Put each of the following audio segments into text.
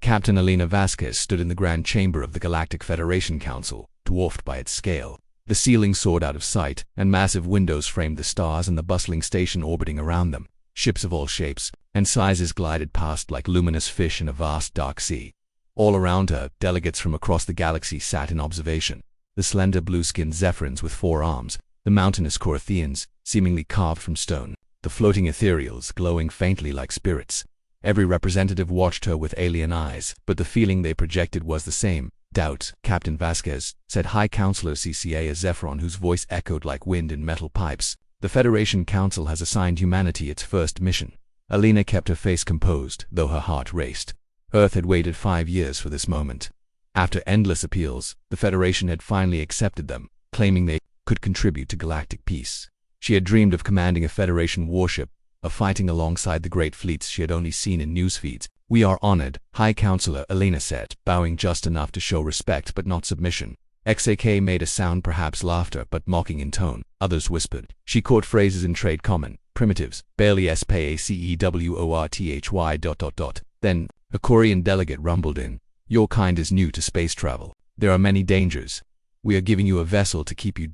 Captain Elena Vasquez stood in the grand chamber of the Galactic Federation Council, dwarfed by its scale. The ceiling soared out of sight, and massive windows framed the stars and the bustling station orbiting around them. Ships of all shapes and sizes glided past like luminous fish in a vast dark sea. All around her, delegates from across the galaxy sat in observation. The slender blue-skinned Zephyrins with 4 arms, the mountainous Corythians, seemingly carved from stone, the floating ethereals glowing faintly like spirits. Every representative watched her with alien eyes, but the feeling they projected was the same: doubt. Captain Vasquez, said High Counselor CCA Zephyron, whose voice echoed like wind in metal pipes. The Federation Council has assigned humanity its first mission. Elena kept her face composed, though her heart raced. Earth had waited 5 years for this moment. After endless appeals, the Federation had finally accepted them, claiming they could contribute to galactic peace. She had dreamed of commanding a Federation warship, of fighting alongside the great fleets she had only seen in newsfeeds. "We are honored," High Counselor Elena said, bowing just enough to show respect but not submission. XAK made a sound, perhaps laughter, but mocking in tone. Others whispered. She caught phrases in trade common: primitives, barely spaceworthy. Then, a Korean delegate rumbled in. "Your kind is new to space travel. There are many dangers. We are giving you a vessel to keep you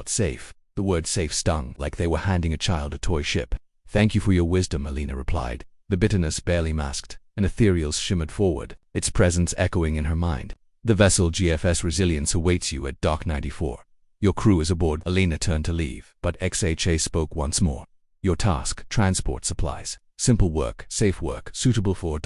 safe." The word safe stung, like they were handing a child a toy ship. "Thank you for your wisdom," Elena replied, the bitterness barely masked. An ethereal shimmered forward, its presence echoing in her mind. "The vessel GFS Resilience awaits you at Dock 94. Your crew is aboard." Elena turned to leave, but XHA spoke once more. "Your task, transport supplies. Simple work, safe work, suitable for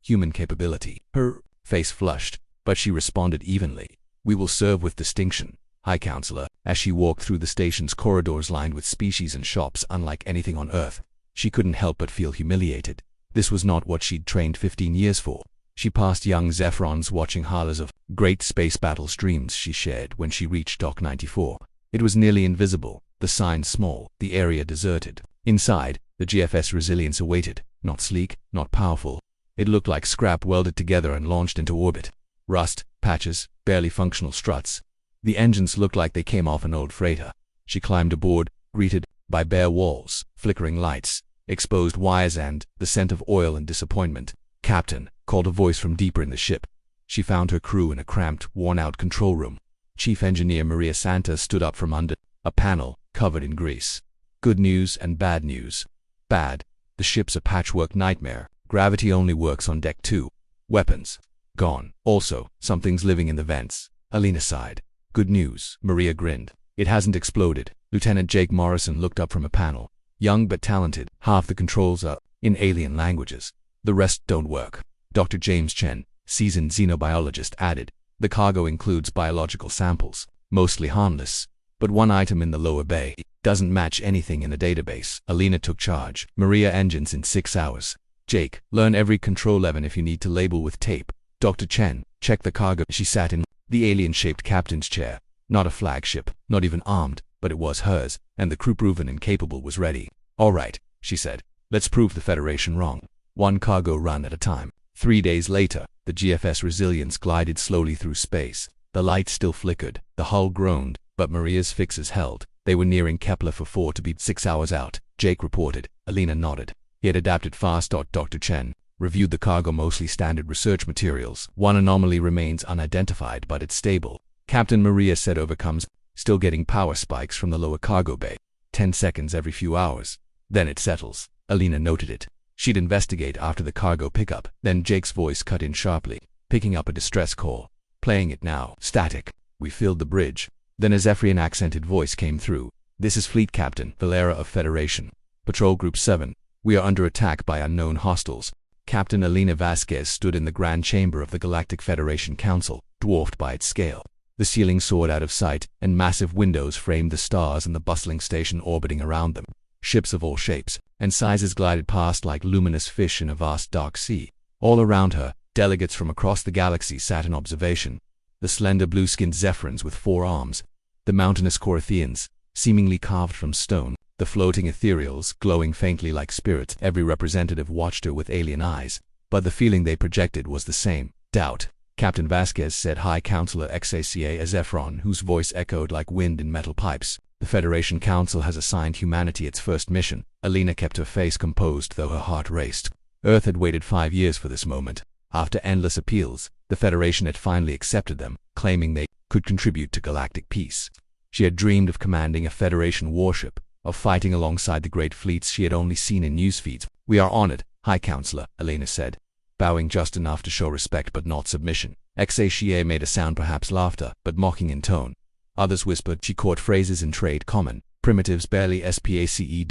human capability." Her face flushed, but she responded evenly. "We will serve with distinction, High Counselor." As she walked through the station's corridors lined with species and shops unlike anything on Earth, she couldn't help but feel humiliated. This was not what she'd trained 15 years for. She passed young Zephyrons watching halas of great space battle streams she shared when she reached Dock 94. It was nearly invisible, the signs small, the area deserted. Inside, the GFS Resilience awaited, not sleek, not powerful. It looked like scrap welded together and launched into orbit. Rust, patches, barely functional struts. The engines looked like they came off an old freighter. She climbed aboard, greeted by bare walls, flickering lights, exposed wires, and the scent of oil and disappointment. "Captain," called a voice from deeper in the ship. She found her crew in a cramped, worn-out control room. Chief Engineer Maria Santa stood up from under a panel covered in grease. "Good news and bad news." "Bad. The ship's a patchwork nightmare. Gravity only works on Deck 2. Weapons gone. Also, something's living in the vents." Elena sighed. "Good news." Maria grinned. "It hasn't exploded." Lieutenant Jake Morrison looked up from a panel. "Young but talented. Half the controls are in alien languages. The rest don't work." Dr. James Chen, seasoned xenobiologist, added, "The cargo includes biological samples, mostly harmless, but one item in the lower bay doesn't match anything in the database." Elena took charge. "Maria, engines in 6 hours. Jake, learn every control lever if you need to label with tape. Dr. Chen, check the cargo." She sat in the alien-shaped captain's chair. Not a flagship, not even armed, but it was hers, and the crew, proven incapable, was ready. "All right," she said. "Let's prove the Federation wrong. One cargo run at a time." 3 days later, the GFS Resilience glided slowly through space. The lights still flickered, the hull groaned, but Maria's fixes held. They were nearing Kepler for 4 to be 6 hours out. Jake reported. Elena nodded. He had adapted fast. Dr. Chen reviewed the cargo, mostly standard research materials. One anomaly remains unidentified, but it's stable. Captain Maria said overcomes, still getting power spikes from the lower cargo bay. 10 seconds every few hours. Then it settles. Elena noted it. She'd investigate after the cargo pickup. Then Jake's voice cut in sharply, picking up a distress call. "Playing it now. Static. We filled the bridge." Then a Zephyrian accented voice came through. "This is Fleet Captain Valera of Federation. Patrol Group 7. We are under attack by unknown hostiles." Captain Elena Vasquez stood in the grand chamber of the Galactic Federation Council, dwarfed by its scale. The ceiling soared out of sight, and massive windows framed the stars and the bustling station orbiting around them. Ships of all shapes and sizes glided past like luminous fish in a vast dark sea. All around her, delegates from across the galaxy sat in observation. The slender blue-skinned Zephyrins with 4 arms, the mountainous Corythians, seemingly carved from stone, the floating ethereals glowing faintly like spirits. Every representative watched her with alien eyes, but the feeling they projected was the same: doubt. Captain Vasquez said High Counselor XACA Zephyron, whose voice echoed like wind in metal pipes. "The Federation Council has assigned humanity its first mission." Elena kept her face composed, though her heart raced. Earth had waited 5 years for this moment. After endless appeals, the Federation had finally accepted them, claiming they could contribute to galactic peace. She had dreamed of commanding a Federation warship, of fighting alongside the great fleets she had only seen in newsfeeds. "We are honored, High Counselor," Elena said, bowing just enough to show respect but not submission. HFY made a sound, perhaps laughter, but mocking in tone. Others whispered. She caught phrases in trade common. Primitives barely SPACEWORTHY ...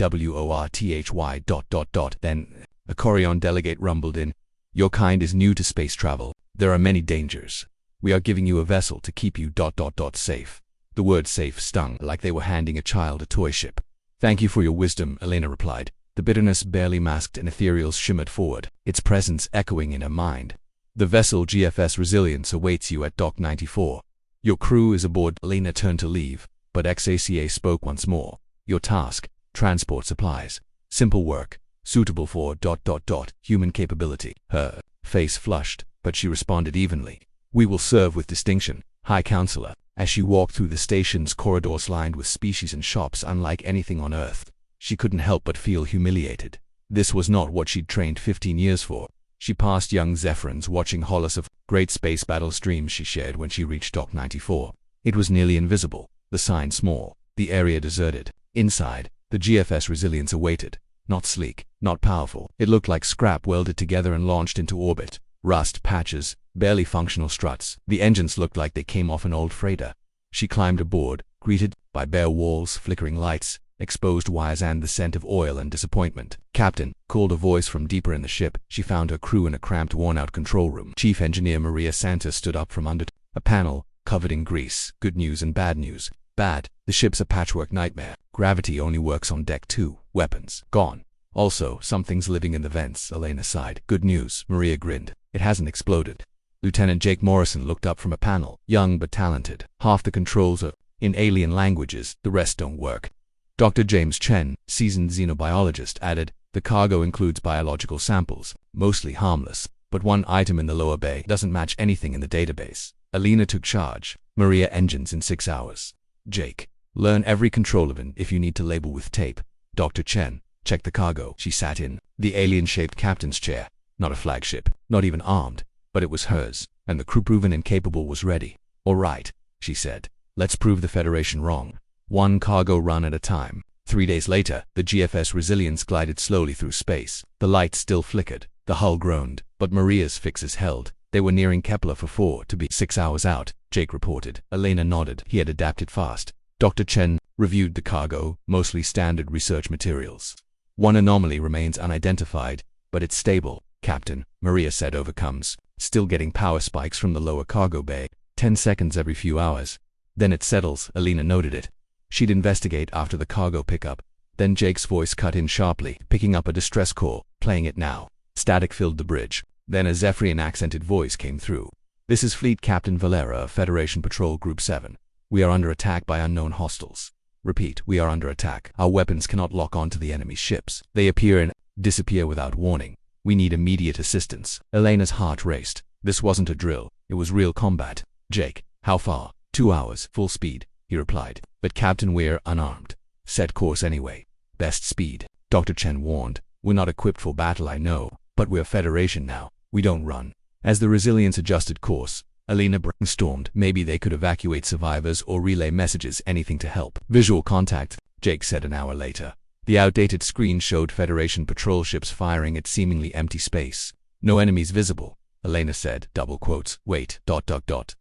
Then, a Corion delegate rumbled in. "Your kind is new to space travel. There are many dangers. We are giving you a vessel to keep you ... safe." The word safe stung like they were handing a child a toy ship. "Thank you for your wisdom," Elena replied. The bitterness barely masked and ethereals shimmered forward, its presence echoing in her mind. "The vessel GFS Resilience awaits you at Dock 94. Your crew is aboard." Elena turned to leave, but XACA spoke once more. "Your task, transport supplies. Simple work, suitable for ... human capability." Her face flushed, but she responded evenly. "We will serve with distinction, High Counselor." As she walked through the station's corridors lined with species and shops unlike anything on Earth, she couldn't help but feel humiliated. This was not what she'd trained 15 years for. She passed young Zephyrins watching hollows of great space battle streams she shared when she reached Dock 94. It was nearly invisible, the sign small, the area deserted. Inside, the GFS Resilience awaited. Not sleek, not powerful. It looked like scrap welded together and launched into orbit. Rust, patches, barely functional struts. The engines looked like they came off an old freighter. She climbed aboard, greeted by bare walls, flickering lights, exposed wires and the scent of oil and disappointment. "Captain," called a voice from deeper in the ship. She found her crew in a cramped, worn-out control room. Chief Engineer Maria Santos stood up from under a panel, covered in grease. "Good news and bad news." "Bad. The ship's a patchwork nightmare. Gravity only works on deck 2. Weapons gone. Also, something's living in the vents," Elena sighed. "Good news," Maria grinned. "It hasn't exploded." Lieutenant Jake Morrison looked up from a panel, young but talented. "Half the controls are in alien languages, the rest don't work." Dr. James Chen, seasoned xenobiologist, added, "The cargo includes biological samples, mostly harmless, but one item in the lower bay doesn't match anything in the database." Elena took charge. "Maria, engines in 6 hours." Jake, "Learn every control event if you need to label with tape." Dr. Chen, "Check the cargo." She sat in the alien-shaped captain's chair. Not a flagship, not even armed, but it was hers, and the crew, proven incapable, was ready. "All right," she said. "Let's prove the Federation wrong. One cargo run at a time." 3 days later, the GFS Resilience glided slowly through space. The lights still flickered, the hull groaned, but Maria's fixes held. They were nearing Kepler for 4 to be 6 hours out, Jake reported. Elena nodded. He had adapted fast. Dr. Chen reviewed the cargo, mostly standard research materials. "One anomaly remains unidentified, but it's stable, Captain," Maria said. "Overcomes. Still getting power spikes from the lower cargo bay, 10 seconds every few hours. Then it settles." Elena noted it. She'd investigate after the cargo pickup. Then Jake's voice cut in sharply, picking up a distress call, playing it now. Static filled the bridge. Then a Zephyrian accented voice came through. "This is Fleet Captain Valera of Federation Patrol Group 7. We are under attack by unknown hostiles. Repeat, we are under attack. Our weapons cannot lock onto the enemy's ships. They appear and disappear without warning. We need immediate assistance." Elena's heart raced. This wasn't a drill. It was real combat. "Jake, how far?" 2 hours, full speed," he replied. "But Captain, we're unarmed. Set course anyway. Best speed." Dr. Chen warned. "We're not equipped for battle, I know, but we're Federation now. We don't run." As the Resilience adjusted course, Elena brainstormed. Maybe they could evacuate survivors or relay messages, anything to help. "Visual contact," Jake said an hour later. The outdated screen showed Federation patrol ships firing at seemingly empty space. "No enemies visible," Elena said, double quotes. "Wait, ...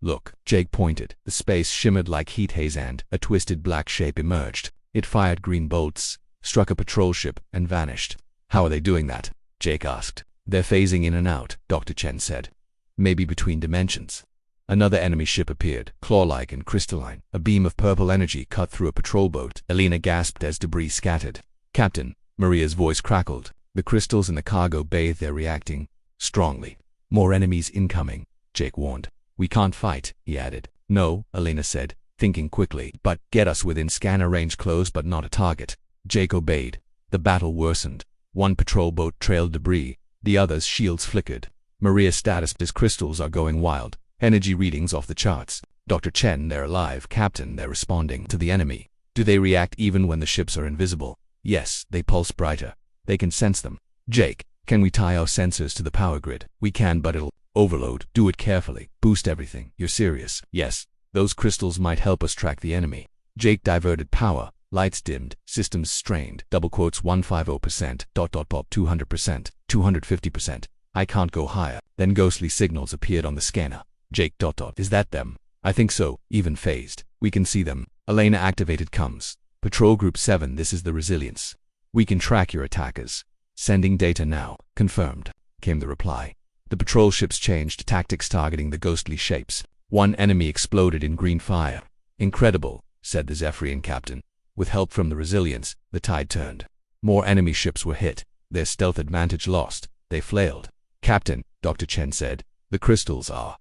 Look." Jake pointed. The space shimmered like heat haze and a twisted black shape emerged. It fired green bolts, struck a patrol ship, and vanished. "How are they doing that?" Jake asked. "They're phasing in and out," Dr. Chen said. "Maybe between dimensions." Another enemy ship appeared, claw-like and crystalline. A beam of purple energy cut through a patrol boat. Elena gasped as debris scattered. "Captain," Maria's voice crackled. "The crystals in the cargo bay, they're reacting strongly." "More enemies incoming," Jake warned. "We can't fight," he added. "No," Elena said, thinking quickly. "But get us within scanner range, close but not a target." Jake obeyed. The battle worsened. One patrol boat trailed debris, the other's shields flickered. Maria's status: "His crystals are going wild. Energy readings off the charts." "Dr. Chen, they're alive. Captain, they're responding to the enemy." "Do they react even when the ships are invisible?" "Yes, they pulse brighter. They can sense them." "Jake, can we tie our sensors to the power grid?" "We can, but it'll Overload. Do it carefully. Boost everything. You're serious? Yes. Those crystals might help us track the enemy. Jake diverted power. Lights dimmed. Systems strained. Double quotes 150%. Pop 200%. 250%. I can't go higher. Then ghostly signals appeared on the scanner. Jake. Is that them? I think so. Even phased. We can see them. Elena activated comms. Patrol Group 7, this is the Resilience. We can track your attackers. Sending data now. Confirmed, came the reply. The patrol ships changed tactics targeting the ghostly shapes. One enemy exploded in green fire. Incredible, said the Zephyrian captain. With help from the Resilience, the tide turned. More enemy ships were hit. Their stealth advantage lost. They flailed. Captain, Dr. Chen said, the crystals are ...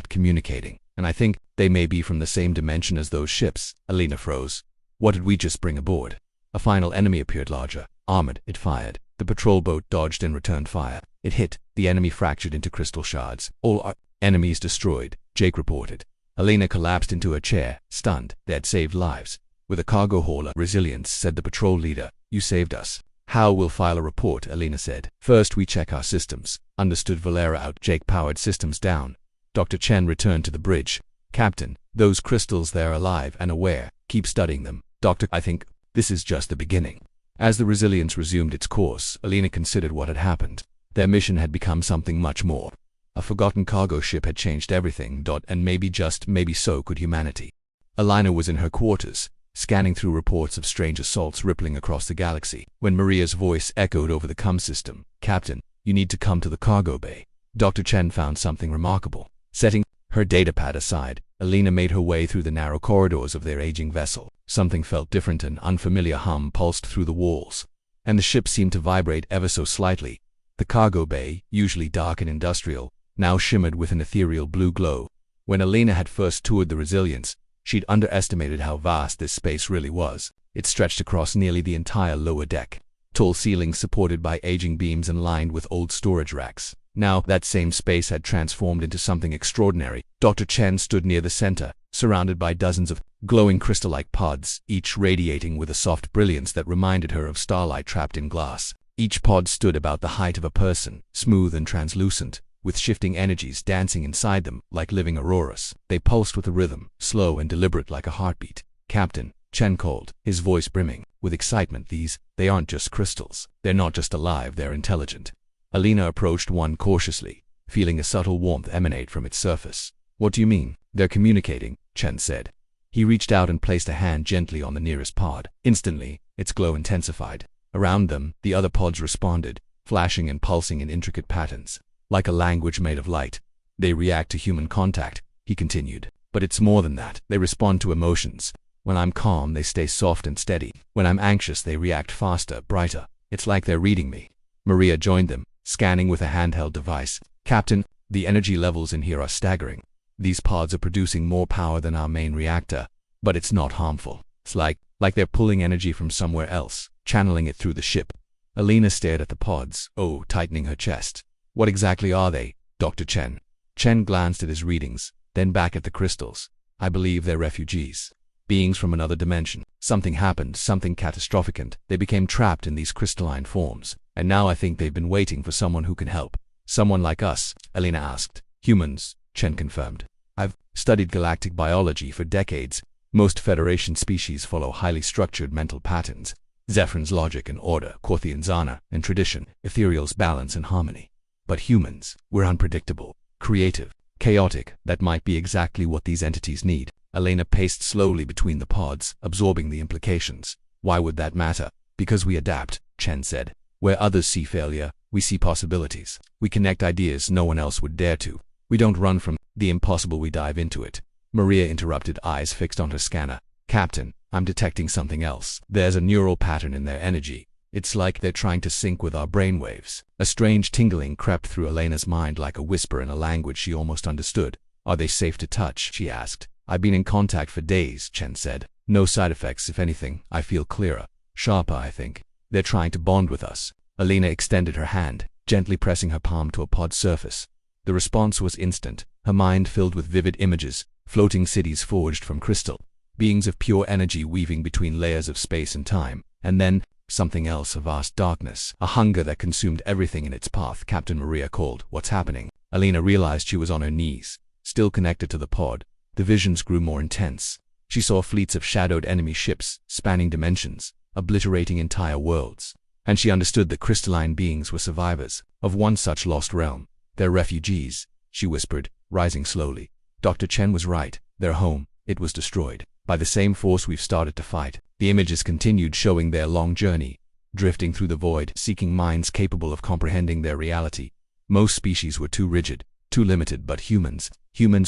communicating, and I think they may be from the same dimension as those ships. Elena froze. What did we just bring aboard? A final enemy appeared larger. Armored, it fired. The patrol boat dodged and returned fire. It hit. The enemy fractured into crystal shards. All our enemies destroyed, Jake reported. Elena collapsed into a chair, stunned. They had saved lives. With a cargo hauler. Resilience, said the patrol leader. You saved us. How? We'll file a report, Elena said. First we check our systems. Understood. Valera out. Jake powered systems down. Dr. Chen returned to the bridge. Captain, those crystals, they're alive and aware. Keep studying them. Doctor, I think this is just the beginning. As the Resilience resumed its course, Elena considered what had happened. Their mission had become something much more. A forgotten cargo ship had changed everything. And maybe, just maybe, so could humanity. Elena was in her quarters, scanning through reports of strange assaults rippling across the galaxy, when Maria's voice echoed over the comm system. Captain, you need to come to the cargo bay. Dr. Chen found something remarkable. Setting her datapad aside, Elena made her way through the narrow corridors of their aging vessel. Something felt different. An unfamiliar hum pulsed through the walls, and the ship seemed to vibrate ever so slightly. The cargo bay, usually dark and industrial, now shimmered with an ethereal blue glow. When Elena had first toured the Resilience, she'd underestimated how vast this space really was. It stretched across nearly the entire lower deck. Tall ceilings supported by aging beams and lined with old storage racks. Now, that same space had transformed into something extraordinary. Dr. Chen stood near the center, surrounded by dozens of glowing crystal-like pods, each radiating with a soft brilliance that reminded her of starlight trapped in glass. Each pod stood about the height of a person, smooth and translucent, with shifting energies dancing inside them like living auroras. They pulsed with a rhythm, slow and deliberate like a heartbeat. Captain, Chen called, his voice brimming with excitement. They aren't just crystals. They're not just alive, they're intelligent. Elena approached one cautiously, feeling a subtle warmth emanate from its surface. What do you mean? They're communicating, Chen said. He reached out and placed a hand gently on the nearest pod. Instantly, its glow intensified. Around them, the other pods responded, flashing and pulsing in intricate patterns, like a language made of light. They react to human contact, he continued. But it's more than that. They respond to emotions. When I'm calm, they stay soft and steady. When I'm anxious, they react faster, brighter. It's like they're reading me. Maria joined them, scanning with a handheld device. Captain, the energy levels in here are staggering. These pods are producing more power than our main reactor, but it's not harmful. It's like they're pulling energy from somewhere else, channeling it through the ship. Elena stared at the pods, tightening her chest. What exactly are they, Dr. Chen? Chen glanced at his readings, then back at the crystals. I believe they're refugees. Beings from another dimension. Something happened, something catastrophic, and they became trapped in these crystalline forms. And now I think they've been waiting for someone who can help. Someone like us, Elena asked. Humans, Chen confirmed. I've studied galactic biology for decades. Most Federation species follow highly structured mental patterns. Zephyrins logic and order, Quothians honor and tradition, ethereals balance and harmony. But humans, we're unpredictable, creative, chaotic. That might be exactly what these entities need. Elena paced slowly between the pods, absorbing the implications. Why would that matter? Because we adapt, Chen said. Where others see failure, we see possibilities. We connect ideas no one else would dare to. We don't run from the impossible, we dive into it. Maria interrupted, eyes fixed on her scanner. Captain, I'm detecting something else. There's a neural pattern in their energy. It's like they're trying to sync with our brainwaves. A strange tingling crept through Elena's mind like a whisper in a language she almost understood. Are they safe to touch? She asked. I've been in contact for days, Chen said. No side effects. If anything, I feel clearer. Sharper, I think. They're trying to bond with us. Elena extended her hand, gently pressing her palm to a pod's surface. The response was instant, her mind filled with vivid images, floating cities forged from crystal, beings of pure energy weaving between layers of space and time, and then, something else, a vast darkness, a hunger that consumed everything in its path. Captain, Maria called. What's happening? Alina realized she was on her knees, still connected to the pod. The visions grew more intense. She saw fleets of shadowed enemy ships, spanning dimensions, obliterating entire worlds. And she understood that crystalline beings were survivors of one such lost realm. They're refugees, she whispered, rising slowly. Dr. Chen was right. Their home, it was destroyed by the same force we've started to fight. The images continued, showing their long journey, drifting through the void, seeking minds capable of comprehending their reality. Most species were too rigid, too limited, but humans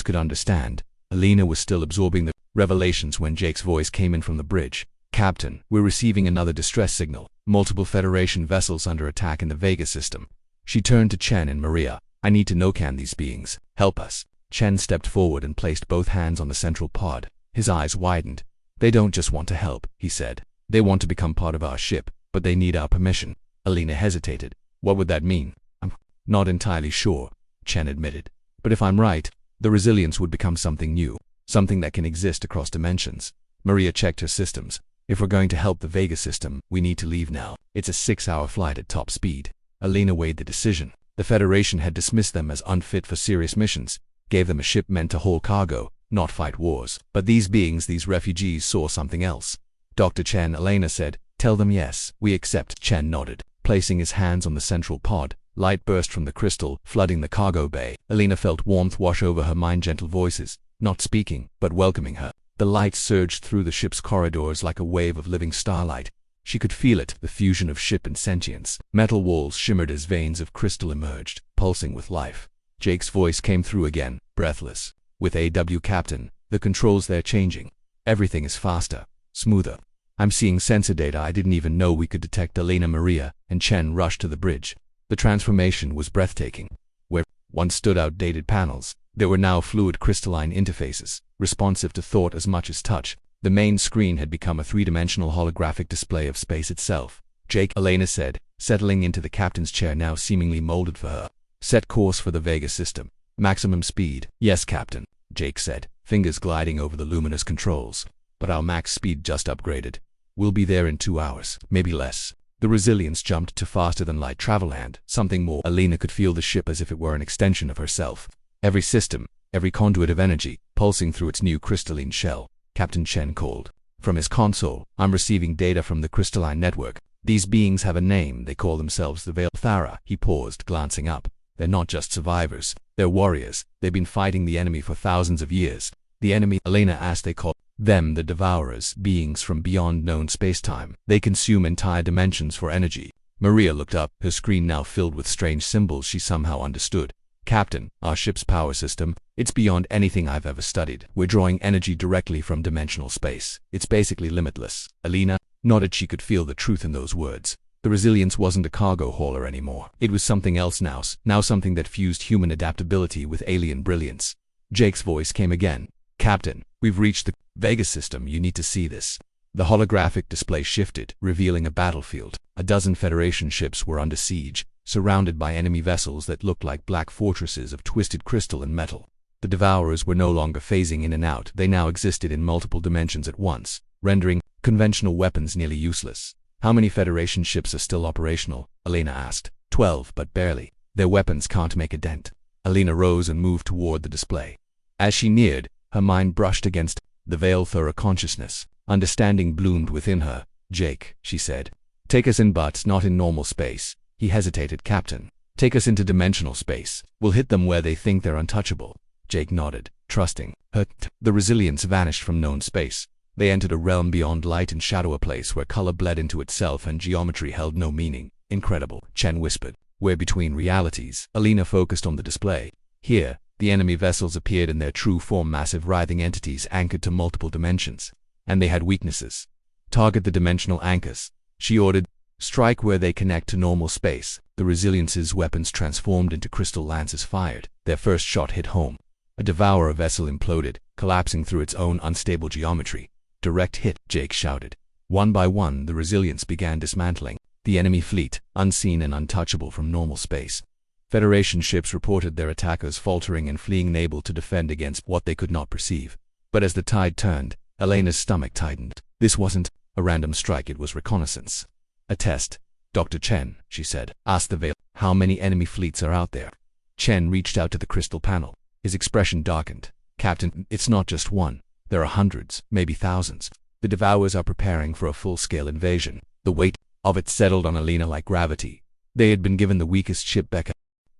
could understand. Alina was still absorbing the revelations when Jake's voice came in from the bridge. Captain, we're receiving another distress signal. Multiple Federation vessels under attack in the Vega system. She turned to Chen and Maria. I need to know, can these beings help us? Chen stepped forward and placed both hands on the central pod. His eyes widened. They don't just want to help, he said. They want to become part of our ship, but they need our permission. Alina hesitated. What would that mean? I'm not entirely sure, Chen admitted. But if I'm right, the resilience would become something new, something that can exist across dimensions. Maria checked her systems. If we're going to help the Vega system, we need to leave now. It's a 6-hour flight at top speed. Alina weighed the decision. The Federation had dismissed them as unfit for serious missions, gave them a ship meant to haul cargo, not fight wars. But these beings, these refugees, saw something else. Dr. Chen, Alina said, tell them yes, we accept. Chen nodded. Placing his hands on the central pod, light burst from the crystal, flooding the cargo bay. Alina felt warmth wash over her mind, gentle voices, not speaking, but welcoming her. The light surged through the ship's corridors like a wave of living starlight. She could feel it, the fusion of ship and sentience. Metal walls shimmered as veins of crystal emerged, pulsing with life. Jake's voice came through again, breathless. With AW Captain, the controls, they're changing. Everything is faster, smoother. I'm seeing sensor data I didn't even know we could detect. Alina, Maria, and Chen rushed to the bridge. The transformation was breathtaking. Where once stood outdated panels, there were now fluid crystalline interfaces, responsive to thought as much as touch. The main screen had become a three-dimensional holographic display of space itself. Jake, Alina said, settling into the captain's chair now seemingly molded for her. Set course for the Vega system. Maximum speed. Yes, Captain, Jake said, fingers gliding over the luminous controls. But our max speed just upgraded. We'll be there in 2 hours, maybe less. The resilience jumped to faster than light travel and something more. Alina could feel the ship as if it were an extension of herself. Every system, every conduit of energy, pulsing through its new crystalline shell. Captain Chen called. From his console, I'm receiving data from the crystalline network. These beings have a name. They call themselves the Veil Thara. He paused, glancing up. They're not just survivors. They're warriors. They've been fighting the enemy for thousands of years. The enemy, Alina asked. They call them the Devourers, beings from beyond known spacetime. They consume entire dimensions for energy. Maria looked up, her screen now filled with strange symbols she somehow understood. Captain, our ship's power system, it's beyond anything I've ever studied. We're drawing energy directly from dimensional space. It's basically limitless. Alina nodded. She could feel the truth in those words. The resilience wasn't a cargo hauler anymore. It was something else now something that fused human adaptability with alien brilliance. Jake's voice came again. Captain, we've reached the Vega system. You need to see this. The holographic display shifted, revealing a battlefield. A dozen Federation ships were under siege, surrounded by enemy vessels that looked like black fortresses of twisted crystal and metal. The Devourers were no longer phasing in and out. They now existed in multiple dimensions at once, rendering conventional weapons nearly useless. How many Federation ships are still operational? Alina asked. 12, but barely. Their weapons can't make a dent. Alina rose and moved toward the display. As she neared, her mind brushed against the Veil Thara consciousness. Understanding bloomed within her. Jake, she said. Take us in, but not in normal space. He hesitated. Captain, take us into dimensional space. We'll hit them where they think they're untouchable. Jake nodded, trusting her. The resilience vanished from known space. They entered a realm beyond light and shadow, a place where color bled into itself and geometry held no meaning. Incredible, Chen whispered. We're between realities. Alina focused on the display. Here, the enemy vessels appeared in their true form, massive writhing entities anchored to multiple dimensions. And they had weaknesses. Target the dimensional anchors, she ordered. Strike where they connect to normal space. The resilience's weapons transformed into crystal lances fired. Their first shot hit home. A Devourer vessel imploded, collapsing through its own unstable geometry. Direct hit, Jake shouted. One by one, the resilience began dismantling. The enemy fleet, unseen and untouchable from normal space. Federation ships reported their attackers faltering and fleeing, unable to defend against what they could not perceive. But as the tide turned, Elena's stomach tightened. This wasn't a random strike, it was reconnaissance. A test. Dr. Chen, she said, ask the Veil, how many enemy fleets are out there? Chen reached out to the crystal panel. His expression darkened. Captain, it's not just one. There are hundreds, maybe thousands. The Devourers are preparing for a full-scale invasion. The weight of it settled on Alina like gravity. They had been given the weakest ship Becca.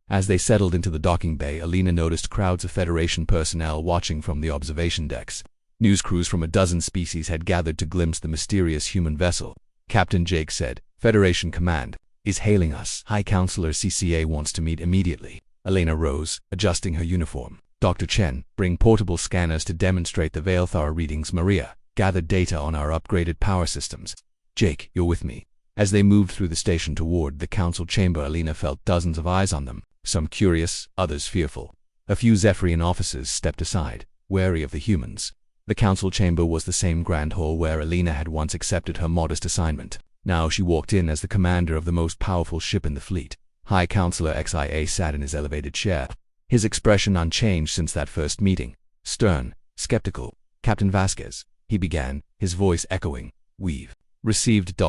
As they settled into the docking bay, Alina noticed crowds of Federation personnel watching from the observation decks. News crews from a dozen species had gathered to glimpse the mysterious human vessel. Captain Jake said, "Federation Command is hailing us. High Counselor CCA wants to meet immediately." Alina rose, adjusting her uniform. Dr. Chen, bring portable scanners to demonstrate the Veilthar readings. Maria, gather data on our upgraded power systems. Jake, you're with me. As they moved through the station toward the council chamber, Alina felt dozens of eyes on them, some curious, others fearful. A few Zephyrian officers stepped aside, wary of the humans. The council chamber was the same grand hall where Alina had once accepted her modest assignment. Now she walked in as the commander of the most powerful ship in the fleet. High Counselor XIA sat in his elevated chair, his expression unchanged since that first meeting. Stern, skeptical. "Captain Vasquez," he began, his voice echoing. "We've received ...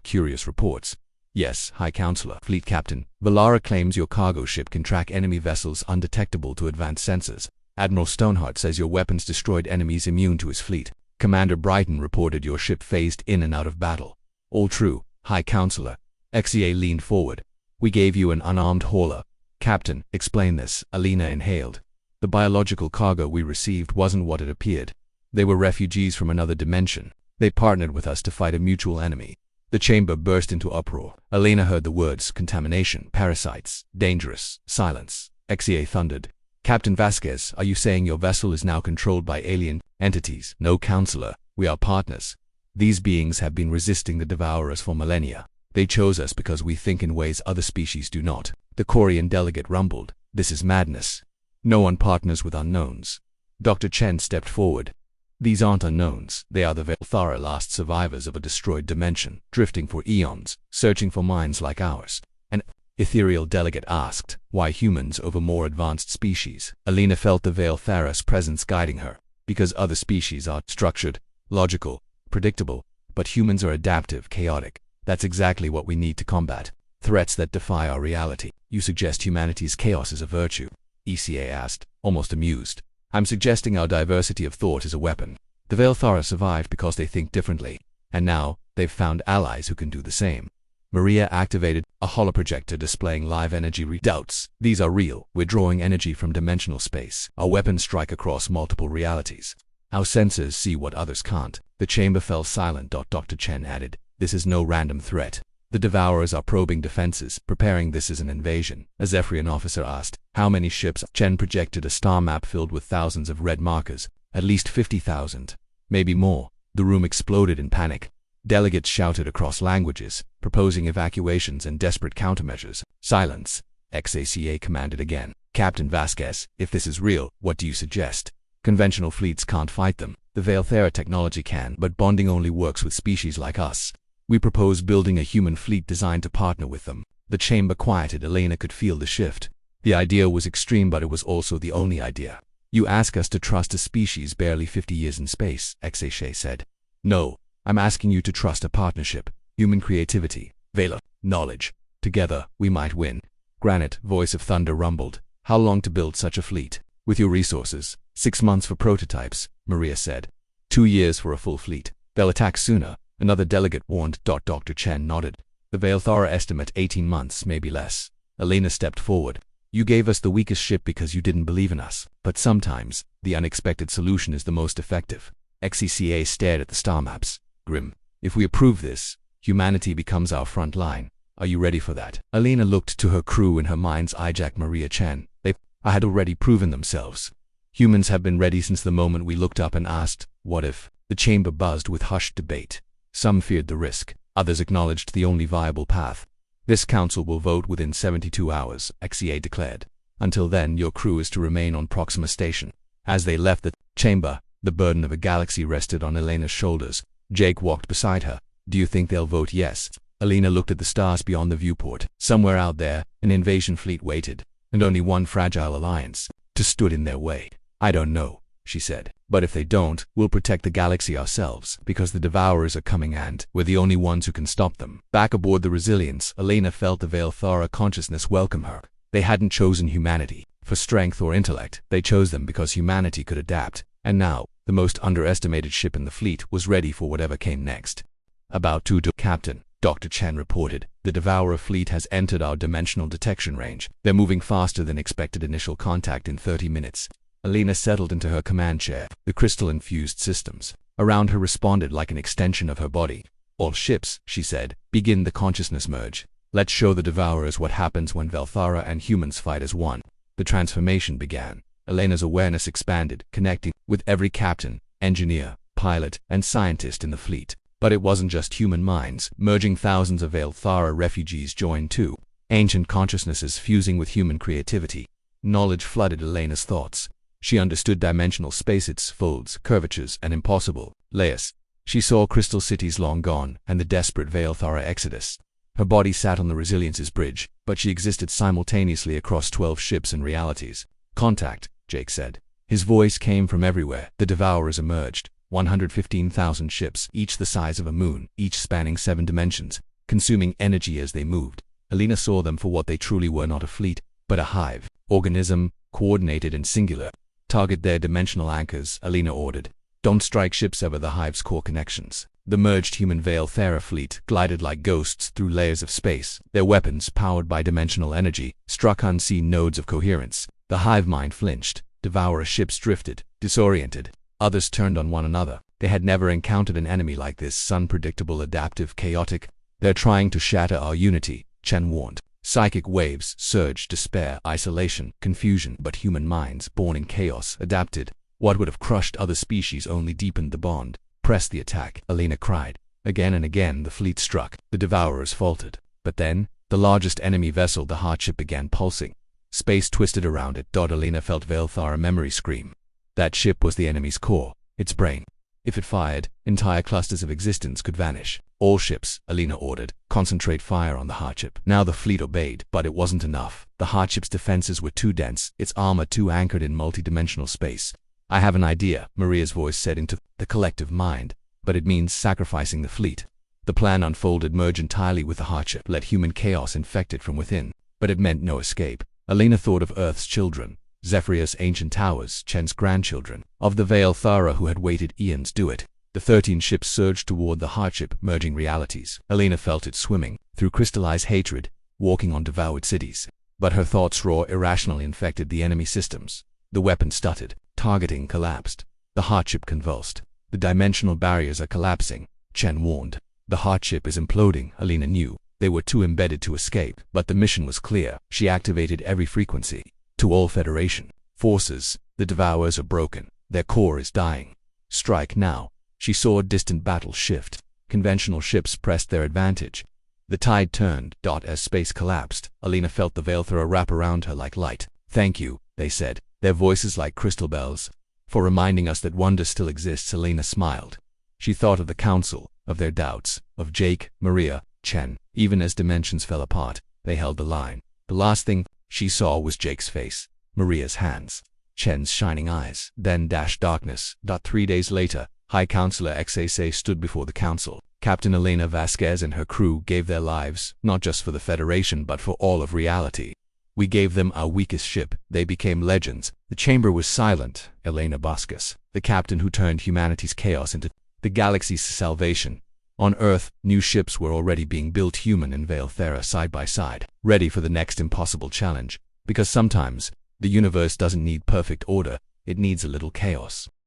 curious reports." "Yes, High Counselor." "Fleet Captain, Valara claims your cargo ship can track enemy vessels undetectable to advanced sensors. Admiral Stoneheart says your weapons destroyed enemies immune to his fleet. Commander Brighton reported your ship phased in and out of battle." "All true, High Counselor." XEA leaned forward. "We gave you an unarmed hauler." "Captain, explain this." Alina inhaled. "The biological cargo we received wasn't what it appeared. They were refugees from another dimension. They partnered with us to fight a mutual enemy." The chamber burst into uproar. Alina heard the words contamination, parasites, dangerous, silence. XEA thundered. "Captain Vasquez, are you saying your vessel is now controlled by alien entities?" "No, Counselor. We are partners. These beings have been resisting the Devourers for millennia. They chose us because we think in ways other species do not." The Korean delegate rumbled. "This is madness. No one partners with unknowns." Dr. Chen stepped forward. "These aren't unknowns. They are the Veilthara, last survivors of a destroyed dimension, drifting for eons, searching for minds like ours." An ethereal delegate asked, "Why humans over more advanced species?" Alina felt the Veilthara's presence guiding her. "Because other species are structured, logical, predictable, but humans are adaptive, chaotic. That's exactly what we need to combat. Threats that defy our reality." "You suggest humanity's chaos is a virtue?" ECA asked, almost amused. "I'm suggesting our diversity of thought is a weapon. The Veilthara survived because they think differently, and now they've found allies who can do the same." Maria activated a holoprojector displaying live energy readouts. "These are real. We're drawing energy from dimensional space. Our weapons strike across multiple realities. Our sensors see what others can't." The chamber fell silent. Dr. Chen added, "This is no random threat. The Devourers are probing defenses, preparing this as an invasion." A Zephyrian officer asked, "How many ships?" Chen projected a star map filled with thousands of red markers. "At least 50,000. Maybe more." The room exploded in panic. Delegates shouted across languages, proposing evacuations and desperate countermeasures. "Silence," XACA commanded again. "Captain Vasquez, if this is real, what do you suggest?" "Conventional fleets can't fight them. The Veilthara technology can, but bonding only works with species like us. We propose building a human fleet designed to partner with them." The chamber quieted. Alina could feel the shift. The idea was extreme, but it was also the only idea. "You ask us to trust a species barely 50 years in space," XACA said. "No, I'm asking you to trust a partnership. Human creativity, Vela, knowledge. Together, we might win." "Granite," Voice of Thunder rumbled. "How long to build such a fleet?" "With your resources, 6 months for prototypes," Maria said. 2 years for a full fleet. "They'll attack sooner," another delegate warned. Dr. Chen nodded. "The Veilthara estimate 18 months, maybe less." Alina stepped forward. "You gave us the weakest ship because you didn't believe in us. But sometimes, the unexpected solution is the most effective." XECA stared at the star maps. "Grim. If we approve this, humanity becomes our front line. Are you ready for that?" Alina looked to her crew, in her mind's eye. Jack, Maria Chen. They had already proven themselves. Humans have been ready since the moment we looked up and asked, "What if?" The chamber buzzed with hushed debate. Some feared the risk. Others acknowledged the only viable path. "This council will vote within 72 hours, XEA declared. "Until then, your crew is to remain on Proxima Station." As they left the chamber, the burden of a galaxy rested on Elena's shoulders. Jake walked beside her. "Do you think they'll vote yes?" Alina looked at the stars beyond the viewport. Somewhere out there, an invasion fleet waited, and only one fragile alliance stood in their way. "I don't know," she said. "But if they don't, we'll protect the galaxy ourselves, because the Devourers are coming and we're the only ones who can stop them." Back aboard the Resilience, Alina felt the Veilthara consciousness welcome her. They hadn't chosen humanity for strength or intellect. They chose them because humanity could adapt. And now, the most underestimated ship in the fleet was ready for whatever came next. About to Captain, Dr. Chen reported. The Devourer fleet has entered our dimensional detection range. They're moving faster than expected. Initial contact in 30 minutes. Alina settled into her command chair. The crystal-infused systems around her responded like an extension of her body. All ships, she said, begin the consciousness merge. Let's show the Devourers what happens when Velthara and humans fight as one. The transformation began. Elena's awareness expanded, connecting with every captain, engineer, pilot, and scientist in the fleet. But it wasn't just human minds. Merging thousands of Velthara refugees joined too. Ancient consciousnesses fusing with human creativity. Knowledge flooded Elena's thoughts. She understood dimensional space, its folds, curvatures, and impossible layers. She saw crystal cities long gone, and the desperate Velthara exodus. Her body sat on the Resilience's bridge, but she existed simultaneously across 12 ships and realities. Contact, Jake said. His voice came from everywhere. The Devourers emerged. 115,000 ships, each the size of a moon, each spanning 7 dimensions, consuming energy as they moved. Alina saw them for what they truly were, not a fleet, but a hive. Organism, coordinated and singular. Target their dimensional anchors, Alina ordered. Don't strike ships over the hive's core connections. The merged human Velthara fleet glided like ghosts through layers of space. Their weapons, powered by dimensional energy, struck unseen nodes of coherence. The hive mind flinched. Devourer ships drifted, disoriented. Others turned on one another. They had never encountered an enemy like this, unpredictable, adaptive, chaotic. They're trying to shatter our unity, Chen warned. Psychic waves surged, despair, isolation, confusion, but human minds, born in chaos, adapted. What would have crushed other species only deepened the bond. Press the attack, Alina cried. Again and again the fleet struck. The Devourers faltered. But then, the largest enemy vessel, the Hardship, began pulsing. Space twisted around it. Alina felt Velthara memory scream. That ship was the enemy's core, its brain. If it fired, entire clusters of existence could vanish. All ships, Alina ordered, concentrate fire on the Hardship. Now the fleet obeyed, but it wasn't enough. The Hardship's defenses were too dense, its armor too anchored in multidimensional space. I have an idea, Maria's voice said into the collective mind, but it means sacrificing the fleet. The plan unfolded. Merge entirely with the Hardship, let human chaos infect it from within. But it meant no escape. Alina thought of Earth's children, Zephyria's ancient towers, Chen's grandchildren, of the Velthara who had waited eons. Do it. The 13 ships surged toward the Hardship, merging realities. Alina felt it swimming through crystallized hatred, walking on devoured cities. But her thoughts, raw, irrationally, infected the enemy systems. The weapon stuttered. Targeting collapsed. The Hardship convulsed. The dimensional barriers are collapsing, Chen warned. The Hardship is imploding, Alina knew. They were too embedded to escape, but the mission was clear. She activated every frequency. To all Federation forces, the Devourers are broken. Their core is dying. Strike now. She saw a distant battle shift. Conventional ships pressed their advantage. The tide turned. As space collapsed, Alina felt the Velthara wrap around her like light. Thank you, they said, their voices like crystal bells, for reminding us that wonder still exists. Alina smiled. She thought of the council, of their doubts, of Jake, Maria, Chen. Even as dimensions fell apart, they held the line. The last thing she saw was Jake's face, Maria's hands, Chen's shining eyes. Then darkness. 3 days later, High Counselor XAC stood before the council. Captain Elena Vasquez and her crew gave their lives, not just for the Federation but for all of reality. We gave them our weakest ship. They became legends. The chamber was silent. Elena Vasquez, the captain who turned humanity's chaos into the galaxy's salvation. On Earth, new ships were already being built, human and Velthara side by side, ready for the next impossible challenge. Because sometimes, the universe doesn't need perfect order, it needs a little chaos.